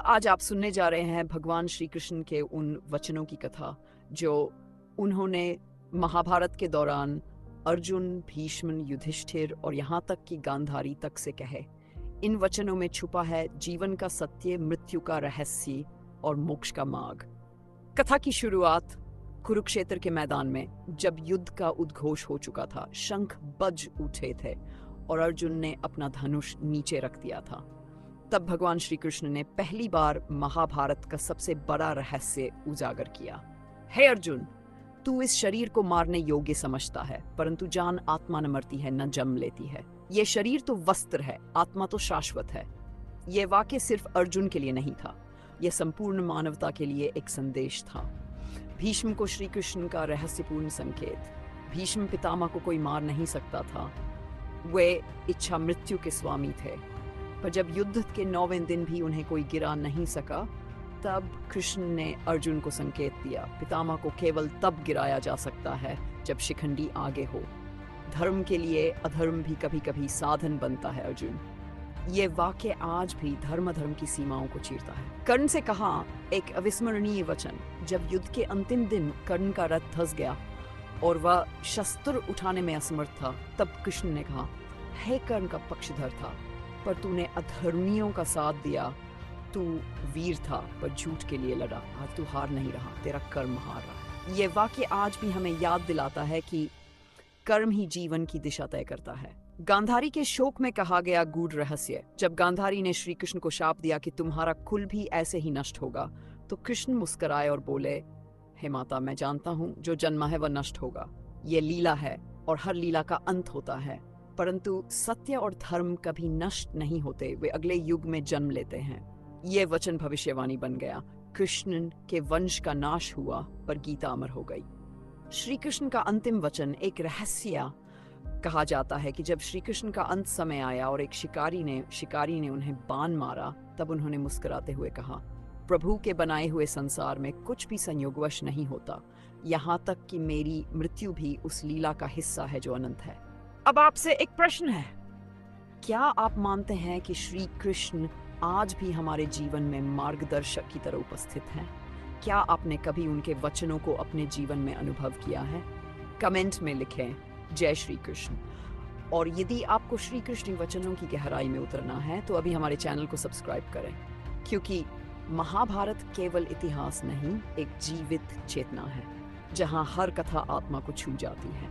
आज आप सुनने जा रहे हैं भगवान श्री कृष्ण के उन वचनों की कथा जो उन्होंने महाभारत के दौरान अर्जुन, भीष्म, युधिष्ठिर और यहाँ तक कि गांधारी तक से कहे। इन वचनों में छुपा है जीवन का सत्य, मृत्यु का रहस्य और मोक्ष का मार्ग। कथा की शुरुआत कुरुक्षेत्र के मैदान में, जब युद्ध का उद्घोष हो चुका था। शंख बज उठे थे और अर्जुन ने अपना धनुष नीचे रख दिया था। तब भगवान श्री कृष्ण ने पहली बार महाभारत का सबसे बड़ा रहस्य उजागर किया। हे अर्जुन, तू इस शरीर को मारने योग्य समझता है, परंतु जान आत्मा न मरती है न जन्म लेती है। ये शरीर तो वस्त्र है, आत्मा तो शाश्वत है। ये वाक्य सिर्फ अर्जुन के लिए नहीं था, यह संपूर्ण मानवता के लिए एक संदेश था। भीष्म को श्री कृष्ण का रहस्यपूर्ण संकेत। भीष्म पितामह को कोई मार नहीं सकता था, वे इच्छा मृत्यु के स्वामी थे। पर जब युद्ध के 9वें दिन भी उन्हें कोई गिरा नहीं सका, तब कृष्ण ने अर्जुन को संकेत दिया, पितामह को केवल तब गिराया जा सकता है जब शिखंडी आगे हो। धर्म के लिए अधर्म भी कभी कभी साधन बनता है अर्जुन। ये वाक्य आज भी धर्म की सीमाओं को चीरता है। कर्ण से कहा एक अविस्मरणीय वचन। जब युद्ध के अंतिम दिन कर्ण का रथ धंस गया और वह शस्त्र उठाने में असमर्थ था, तब कृष्ण ने कहा, हे कर्ण का पक्षधर था, पर तूने अधर्मियों का साथ दिया। तू वीर था पर झूठ के लिए लड़ा। आज तू हार नहीं रहा, तेरा कर्म हार रहा। ये वाक्य आज भी हमें याद दिलाता है कि कर्म ही जीवन की दिशा तय करता है। गांधारी के शोक में कहा गया गूढ़ रहस्य। जब गांधारी ने श्री कृष्ण को शाप दिया कि तुम्हारा कुल भी ऐसे ही नष्ट होगा, तो कृष्ण मुस्कुराए और बोले, हे माता, मैं जानता हूँ जो जन्मा है वह नष्ट होगा। ये लीला है और हर लीला का अंत होता है, परंतु सत्य और धर्म कभी नष्ट नहीं होते, वे अगले युग में जन्म लेते हैं। ये वचन भविष्यवाणी बन गया। कृष्ण के वंश का नाश हुआ पर गीता अमर हो गई। श्री कृष्ण का अंतिम वचन एक रहस्य। कहा जाता है कि जब श्री कृष्ण का अंत समय आया और एक शिकारी ने उन्हें बाण मारा, तब उन्होंने मुस्कुराते हुए कहा, प्रभु के बनाए हुए संसार में कुछ भी संयोगवश नहीं होता, यहाँ तक कि मेरी मृत्यु भी उस लीला का हिस्सा है जो अनंत है। अब आपसे एक प्रश्न है, क्या आप मानते हैं कि श्री कृष्ण आज भी हमारे जीवन में मार्गदर्शक की तरह उपस्थित हैं? क्या आपने कभी उनके वचनों को अपने जीवन में अनुभव किया है? कमेंट में लिखें जय श्री कृष्ण। और यदि आपको श्री कृष्ण वचनों की गहराई में उतरना है तो अभी हमारे चैनल को सब्सक्राइब करें, क्योंकि महाभारत केवल इतिहास नहीं, एक जीवित चेतना है जहां हर कथा आत्मा को छू जाती है।